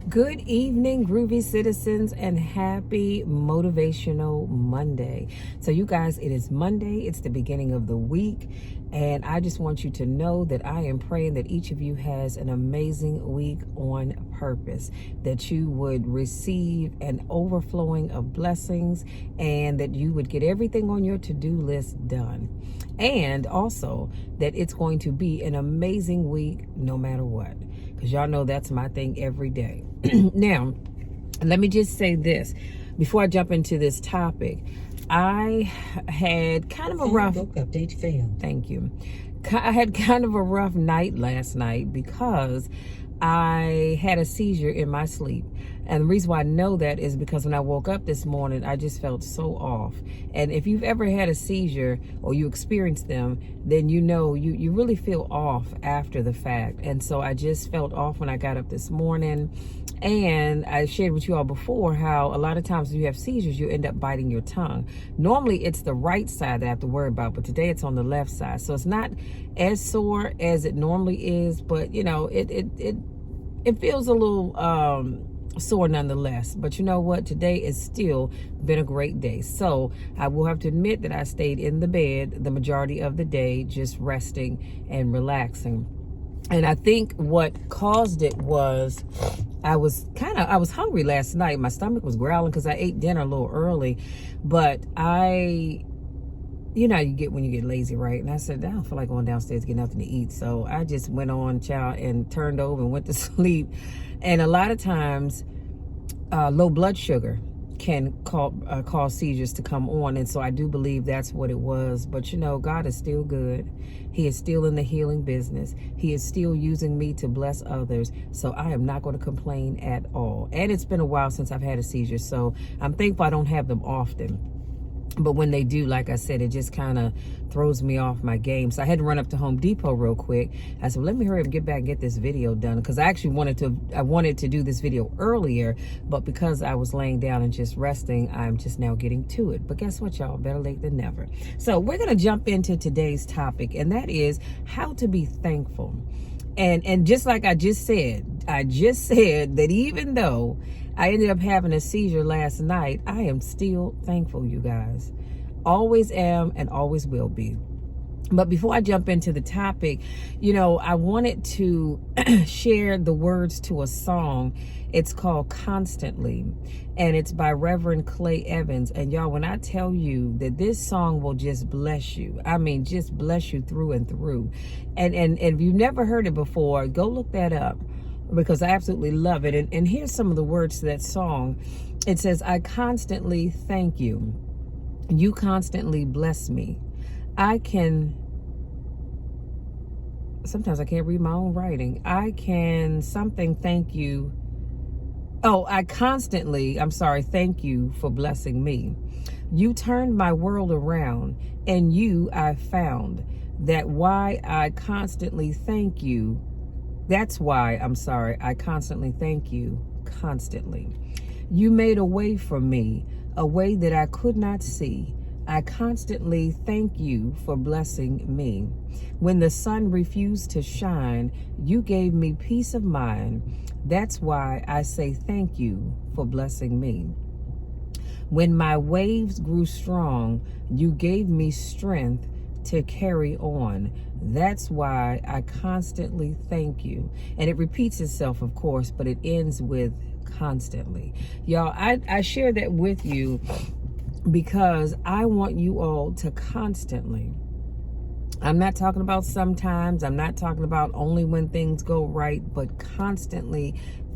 Good evening, groovy citizens, and happy Motivational Monday. So, you guys, it is Monday, it's the beginning of the week, and I just want you to know that I am praying that each of you has an amazing week on purpose, that you would receive an overflowing of blessings, and that you would get everything on your to-do list done. And also that it's going to be an amazing week no matter what, because y'all know that's my thing every day. Now, let me just say this before I jump into this topic. I had kind of a rough update failed. Thank you. I had kind of a rough night last night because I had a seizure in my sleep. And the reason why I know that is because when I woke up this morning, I just felt so off. And if you've ever had a seizure or you experienced them, then you know you really feel off after the fact. And so I just felt off when I got up this morning. And I shared with you all before how a lot of times when you have seizures, you end up biting your tongue. Normally it's the right side that I have to worry about, but today it's on the left side. So it's not as sore as it normally is, but you know, it feels a little sore nonetheless. But you know what? Today has still been a great day. So I will have to admit that I stayed in the bed the majority of the day, just resting and relaxing. And I think what caused it was I was hungry last night. My stomach was growling because I ate dinner a little early, but you know, you get when you get lazy, right? And I said, I don't feel like going downstairs to get nothing to eat. So I just went on, child, and turned over and went to sleep. And a lot of times, low blood sugar can cause seizures to come on. And so I do believe that's what it was. But you know, God is still good. He is still in the healing business. He is still using me to bless others. So I am not going to complain at all. And it's been a while since I've had a seizure. So I'm thankful I don't have them often. But when they do, like I said, it just kind of throws me off my game. So I had to run up to Home Depot real quick. I said, well, let me hurry up and get back and get this video done. Because I actually wanted to do this video earlier. But because I was laying down and just resting, I'm just now getting to it. But guess what, y'all? Better late than never. So we're going to jump into today's topic. And that is how to be thankful. And just like I just said that even though I ended up having a seizure last night, I am still thankful, you guys. Always am and always will be. But before I jump into the topic, you know, I wanted to share the words to a song. It's called Constantly, and it's by Reverend Clay Evans. And y'all, when I tell you that this song will just bless you, I mean, just bless you through and through. And if you've never heard it before, go look that up, because I absolutely love it. And here's some of the words to that song. It says, I constantly thank you. You constantly bless me. Sometimes I can't read my own writing. Thank you. Oh, thank you for blessing me. You turned my world around, and I found that why I constantly thank you. That's why I constantly thank you, constantly. You made a way for me, a way that I could not see. I constantly thank you for blessing me. When the sun refused to shine, you gave me peace of mind. That's why I say thank you for blessing me. When my waves grew strong, you gave me strength to carry on. That's why I constantly thank you. And it repeats itself, of course, but it ends with constantly. Y'all, I share that with you because I want you all to constantly, I'm not talking about sometimes, I'm not talking about only when things go right, but constantly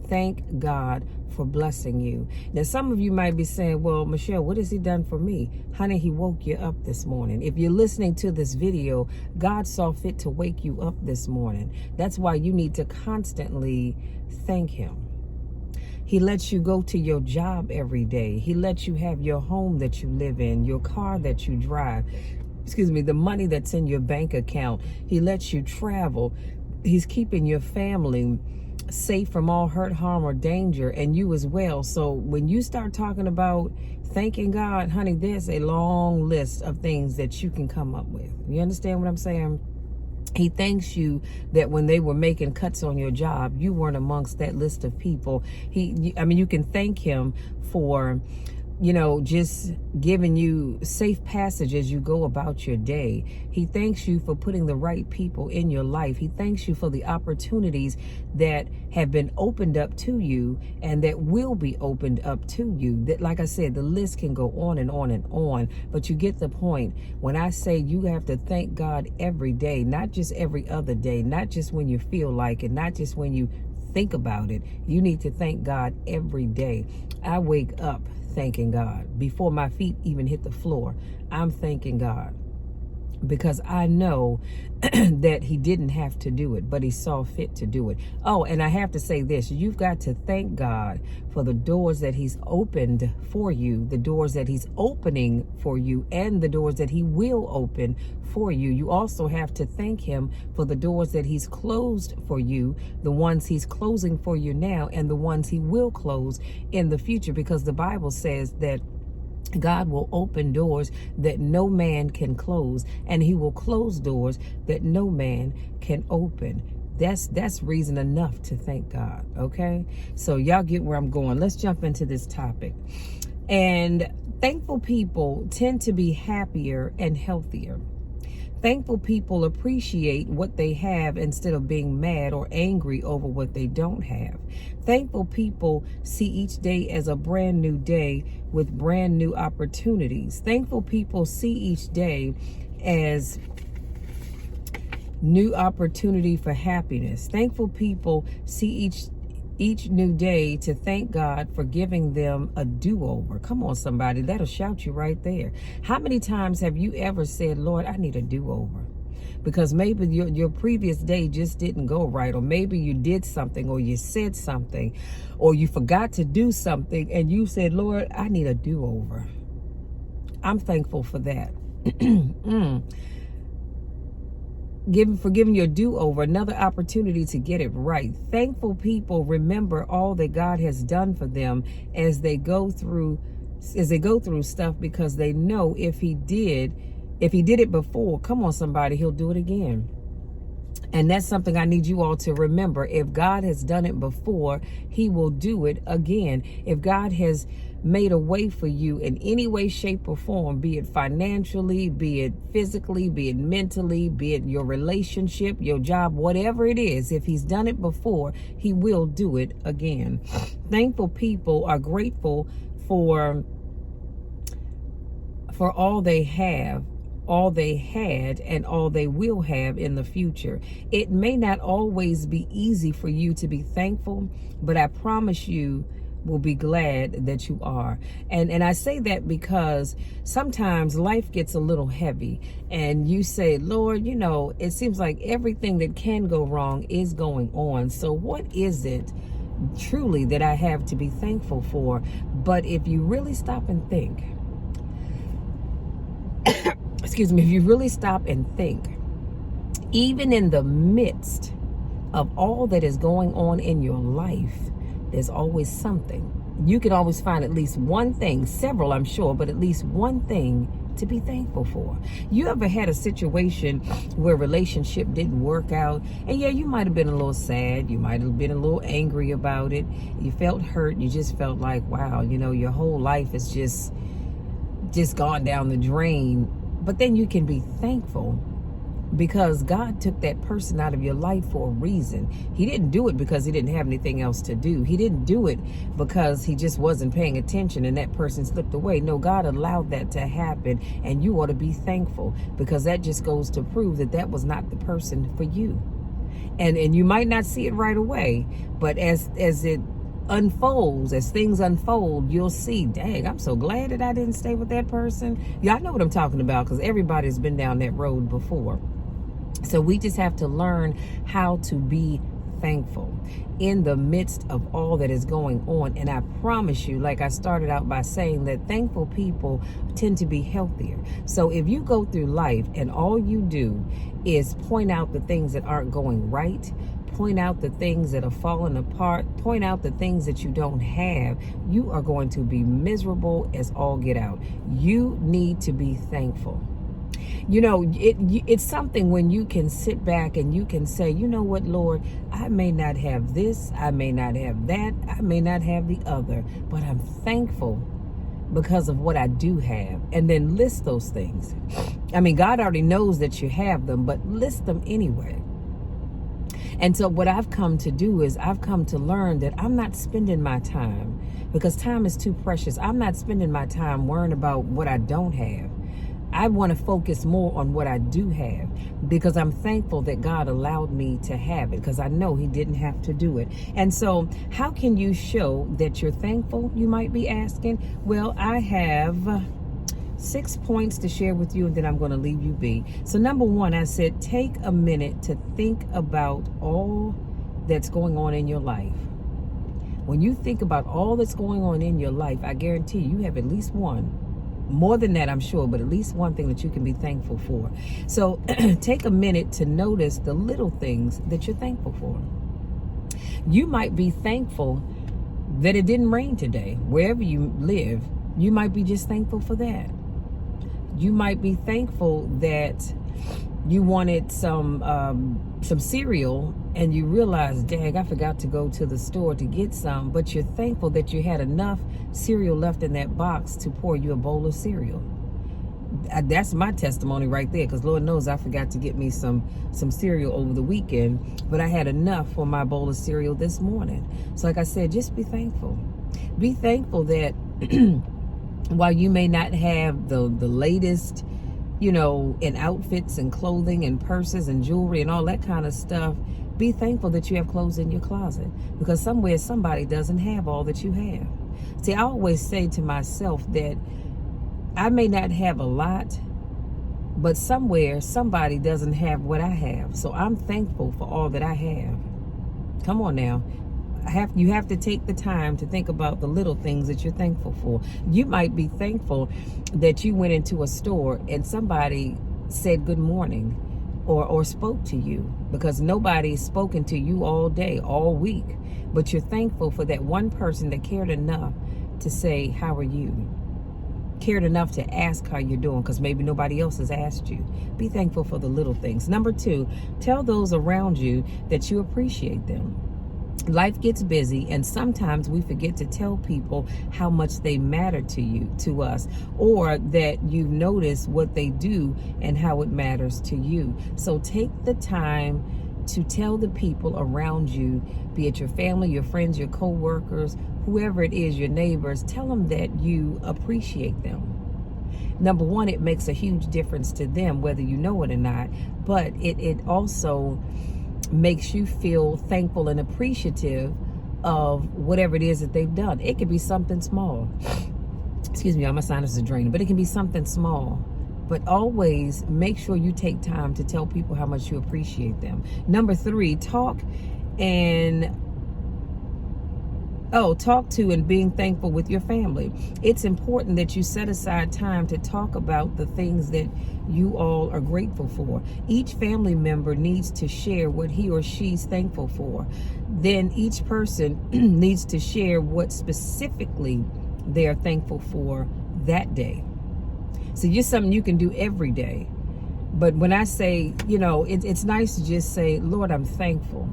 thank God for blessing you. Now, some of you might be saying, well, Michelle, what has he done for me? Honey, he woke you up this morning. If you're listening to this video, God saw fit to wake you up this morning. That's why you need to constantly thank him. He lets you go to your job every day. He lets you have your home that you live in, your car that you drive, the money that's in your bank account. He lets you travel. He's keeping your family safe from all hurt, harm, or danger, and you as well. So when you start talking about thanking God, honey, there's a long list of things that you can come up with. You understand what I'm saying? He thanks you that when they were making cuts on your job, you weren't amongst that list of people. You can thank him for, just giving you safe passage as you go about your day. He thanks you for putting the right people in your life. He thanks you for the opportunities that have been opened up to you and that will be opened up to you. That, like I said, the list can go on and on and on, but you get the point. When I say you have to thank God every day, not just every other day, not just when you feel like it, not just when you think about it, you need to thank God every day. I wake up thanking God. Before my feet even hit the floor, I'm thanking God because I know that he didn't have to do it, but he saw fit to do it. Oh, and I have to say this, you've got to thank God for the doors that he's opened for you, the doors that he's opening for you, and the doors that he will open for you. You also have to thank him for the doors that he's closed for you, the ones he's closing for you now, and the ones he will close in the future, because the Bible says that God will open doors that no man can close, and he will close doors that no man can open. That's reason enough to thank God, okay? So y'all get where I'm going. Let's jump into this topic. And thankful people tend to be happier and healthier. Thankful people appreciate what they have instead of being mad or angry over what they don't have. Thankful people see each day as a brand new day with brand new opportunities. Thankful people see each day as new opportunity for happiness. Thankful people see each new day to thank God for giving them a do-over. Come on, somebody, that'll shout you right there. How many times have you ever said, Lord, I need a do-over? Because maybe your previous day just didn't go right, or maybe you did something, or you said something, or you forgot to do something, and you said, Lord, I need a do-over. I'm thankful for that. For giving you a do-over, another opportunity to get it right. Thankful people remember all that God has done for them as they go through stuff, because they know if he did it before, come on somebody, he'll do it again. And that's something I need you all to remember. If God has done it before, he will do it again. If God has made a way for you in any way, shape, or form, be it financially, be it physically, be it mentally, be it your relationship, your job, whatever it is, if he's done it before, he will do it again. Thankful people are grateful for all they have, all they had, and all they will have in the future. It may not always be easy for you to be thankful, but I promise you will be glad that you are. And I say that because sometimes life gets a little heavy and you say, Lord, it seems like everything that can go wrong is going on. So what is it truly that I have to be thankful for? But if you really stop and think, if you really stop and think, even in the midst of all that is going on in your life, there's always something. You can always find at least one thing, several I'm sure, but at least one thing to be thankful for. You ever had a situation where a relationship didn't work out, and yeah, you might have been a little sad, you might have been a little angry about it, you felt hurt, you just felt like, wow, your whole life is just gone down the drain. But then you can be thankful because God took that person out of your life for a reason. He didn't do it because he didn't have anything else to do. He didn't do it because he just wasn't paying attention and that person slipped away. No, God allowed that to happen, and you ought to be thankful, because that just goes to prove that was not the person for you. And you might not see it right away, but as it unfolds, as things unfold, you'll see, dang, I'm so glad that I didn't stay with that person. Y'all know what I'm talking about, because everybody's been down that road before. So we just have to learn how to be thankful in the midst of all that is going on. And I promise you, like I started out by saying, that thankful people tend to be healthier. So if you go through life and all you do is point out the things that aren't going right, point out the things that are falling apart, point out the things that you don't have, you are going to be miserable as all get out. You need to be thankful. You know, it's something when you can sit back and you can say, you know what, Lord, I may not have this, I may not have that, I may not have the other, but I'm thankful because of what I do have. And then list those things. I mean, God already knows that you have them, but list them anyway. And so what I've come to do is I've come to learn that I'm not spending my time, because time is too precious. I'm not spending my time worrying about what I don't have. I want to focus more on what I do have, because I'm thankful that God allowed me to have it, because I know he didn't have to do it. And so how can you show that you're thankful, you might be asking? Well, I have 6 points to share with you, and then I'm going to leave you be. So number one, I said, take a minute to think about all that's going on in your life. When you think about all that's going on in your life, I guarantee you have at least one. More than that, I'm sure, but at least one thing that you can be thankful for. So take a minute to notice the little things that you're thankful for. You might be thankful that it didn't rain today. Wherever you live, you might be just thankful for that. You might be thankful that you wanted some cereal and you realized, dang, I forgot to go to the store to get some, but you're thankful that you had enough cereal left in that box to pour you a bowl of cereal. That's my testimony right there, because Lord knows I forgot to get me some cereal over the weekend, but I had enough for my bowl of cereal this morning. So like I said, just be thankful. Be thankful that while you may not have the latest, you know, in outfits and clothing and purses and jewelry and all that kind of stuff, be thankful that you have clothes in your closet, because somewhere somebody doesn't have all that you have. See, I always say to myself that I may not have a lot, but somewhere somebody doesn't have what I have. So I'm thankful for all that I have. Come on now. You have to take the time to think about the little things that you're thankful for. You might be thankful that you went into a store and somebody said good morning or spoke to you, because nobody's spoken to you all day, all week. But you're thankful for that one person that cared enough to say, how are you? Cared enough to ask how you're doing, because maybe nobody else has asked you. Be thankful for the little things. Number two, tell those around you that you appreciate them. Life gets busy, and sometimes we forget to tell people how much they matter to us, or that you've noticed what they do and how it matters to you. So take the time to tell the people around you, be it your family, your friends, your co-workers, whoever it is, your neighbors, tell them that you appreciate them. Number one, it makes a huge difference to them, whether you know it or not, but it also makes you feel thankful and appreciative of whatever it is that they've done. It could be something small. Excuse me, all my sinuses are draining, but it can be something small. But always make sure you take time to tell people how much you appreciate them. Number three, talk to and being thankful with your family. It's important that you set aside time to talk about the things that you all are grateful for. Each family member needs to share what he or she's thankful for. Then each person needs to share what specifically they are thankful for that day. So just something you can do every day. But when I say, you know, it's nice to just say, Lord, I'm thankful.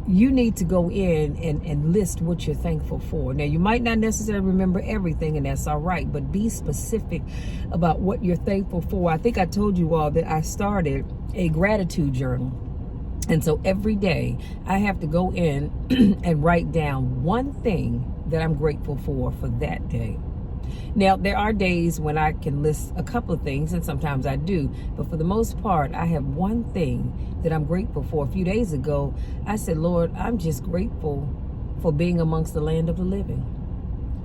You need to go in and list what you're thankful for. Now, you might not necessarily remember everything, and that's all right, but be specific about what you're thankful for. I think I told you all that I started a gratitude journal. And so every day I have to go in and write down one thing that I'm grateful for that day. Now, there are days when I can list a couple of things, and sometimes I do, but for the most part, I have one thing that I'm grateful for. A few days ago, I said, Lord, I'm just grateful for being amongst the land of the living,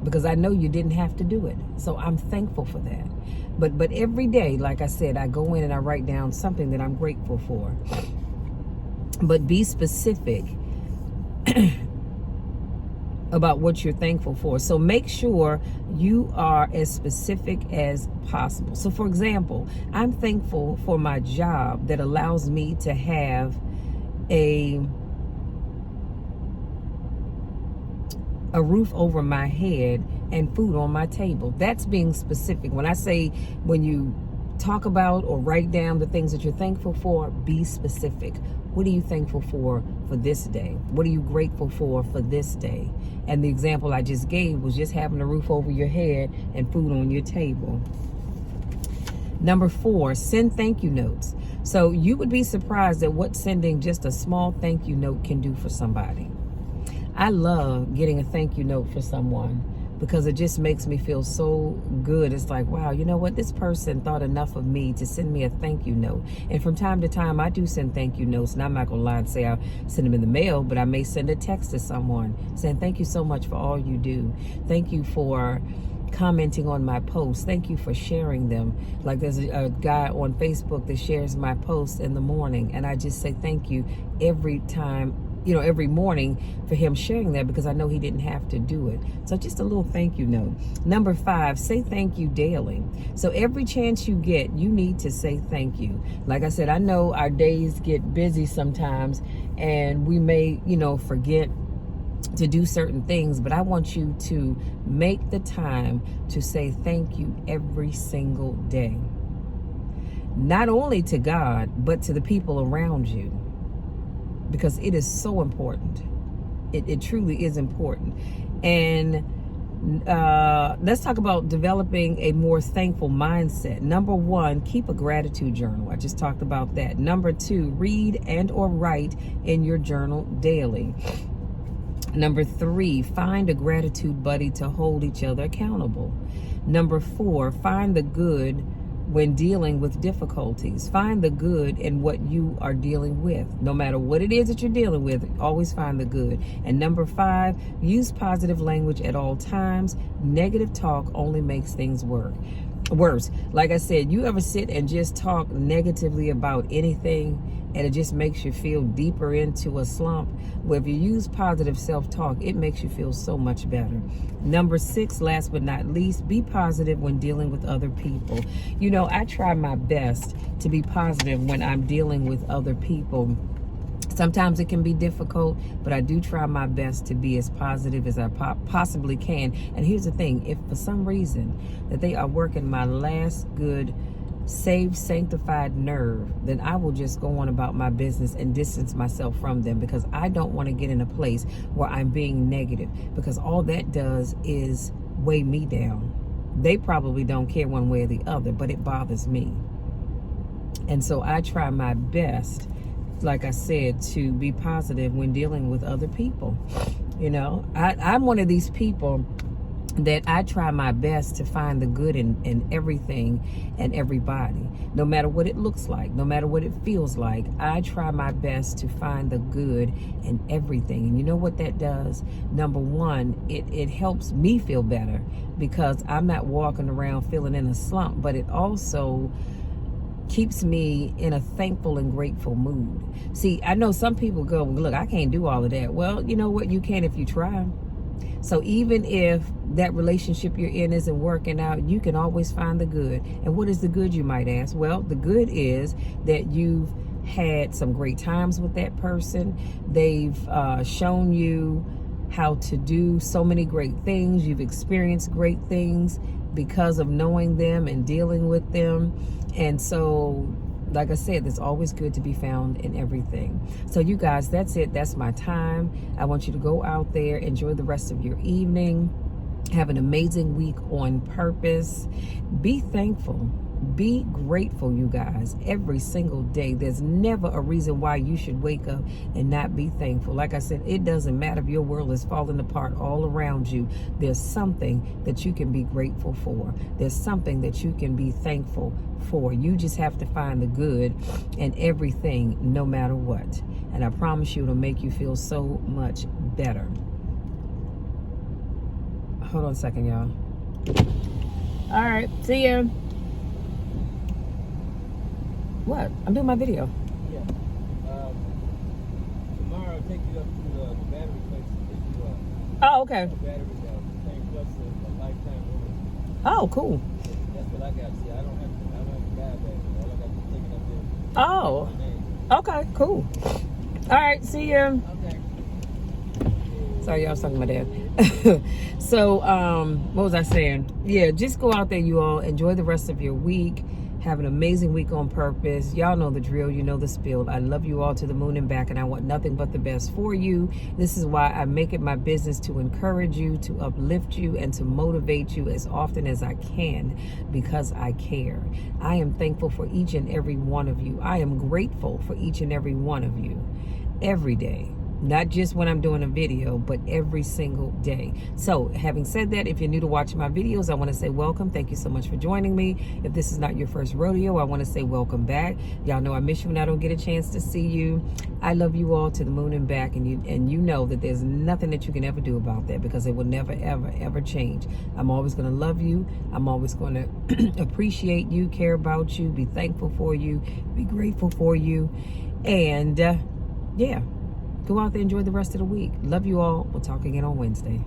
because I know you didn't have to do it. So I'm thankful for that. But every day, like I said, I go in and I write down something that I'm grateful for. But be specific about what you're thankful for. So make sure you are as specific as possible. So for example, I'm thankful for my job that allows me to have a roof over my head and food on my table. That's being specific. When I say, when you talk about or write down the things that you're thankful for. Be specific. What are you thankful for this day? What are you grateful for this day? And the example I just gave was just having a roof over your head and food on your table. Number 4, send thank you notes. So you would be surprised at what sending just a small thank you note can do for somebody. I love getting a thank you note for someone because it just makes me feel so good. It's like, wow, you know what? This person thought enough of me to send me a thank you note. And from time to time, I do send thank you notes. And I'm not going to lie and say I'll send them in the mail, but I may send a text to someone saying, thank you so much for all you do. Thank you for commenting on my posts. Thank you for sharing them. Like there's a guy on Facebook that shares my posts in the morning. And I just say thank you every time, every morning for him sharing that because I know he didn't have to do it. So just a little thank you note. Number 5, say thank you daily. So every chance you get, you need to say thank you. Like I said, I know our days get busy sometimes and we may, forget to do certain things, but I want you to make the time to say thank you every single day. Not only to God, but to the people around you. Because it is so important. It truly is important. And let's talk about developing a more thankful mindset. Number 1, keep a gratitude journal. I just talked about that. Number 2, read and or write in your journal daily. Number 3, find a gratitude buddy to hold each other accountable. Number 4, find the good when dealing with difficulties. Find the good in what you are dealing with. No matter what it is that you're dealing with, always find the good. And number 5, use positive language at all times. Negative talk only makes things worse. Like I said, you ever sit and just talk negatively about anything and it just makes you feel deeper into a slump? Well, if you use positive self-talk, it makes you feel so much better. Number 6, last but not least, be positive when dealing with other people. I try my best to be positive when I'm dealing with other people. Sometimes it can be difficult, but I do try my best to be as positive as I possibly can. And here's the thing, if for some reason that they are working my last good, saved, sanctified nerve, then I will just go on about my business and distance myself from them because I don't want to get in a place where I'm being negative because all that does is weigh me down. They probably don't care one way or the other, but it bothers me. And so I try my best, like I said, to be positive when dealing with other people. I'm one of these people that I try my best to find the good in everything and everybody. No matter what it looks like, no matter what it feels like, I try my best to find the good in everything. And you know what that does? Number 1, it helps me feel better because I'm not walking around feeling in a slump, but it also keeps me in a thankful and grateful mood. See, I know some people go, look, I can't do all of that. Well, you know what? You can if you try. So even if that relationship you're in isn't working out, you can always find the good. And what is the good, you might ask? Well, the good is that you've had some great times with that person. They've shown you how to do so many great things. You've experienced great things because of knowing them and dealing with them. And so, like I said, there's always good to be found in everything. So you guys, that's it. That's my time. I want you to go out there, enjoy the rest of your evening. Have an amazing week on purpose. Be thankful. Be grateful, you guys, every single day. There's never a reason why you should wake up and not be thankful. Like I said, it doesn't matter if your world is falling apart all around you. There's something that you can be grateful for. There's something that you can be thankful for. You just have to find the good in everything, no matter what. And I promise you, it'll make you feel so much better. Hold on a second, y'all. All right, see ya. What? I'm doing my video. Yeah. Tomorrow I'll take you up to the battery place to pick you up. Oh, okay. The battery thing plus a lifetime warranty. Oh, cool. That's what I got. See, I don't have to buy a battery. All I got to take it up there. Oh. Okay, cool. All right, see ya. Okay. Sorry, y'all, I was talking to my dad. So, what was I saying? Yeah, just go out there, you all. Enjoy the rest of your week. Have an amazing week on purpose. Y'all know the drill. You know the spiel. I love you all to the moon and back, and I want nothing but the best for you. This is why I make it my business to encourage you, to uplift you, and to motivate you as often as I can, because I care. I am thankful for each and every one of you. I am grateful for each and every one of you every day. Not just when I'm doing a video, but every single day. So having said that, if you're new to watching my videos, I want to say welcome. Thank you so much for joining me. If this is not your first rodeo, I want to say welcome back. Y'all know I miss you when I don't get a chance to see you. I love you all to the moon and back, and you know that there's nothing that you can ever do about that, because it will never, ever, ever change. I'm always going to love you. I'm always going to appreciate you, care about you, be thankful for you, be grateful for you. And yeah. Go out there, enjoy the rest of the week. Love you all. We'll talk again on Wednesday.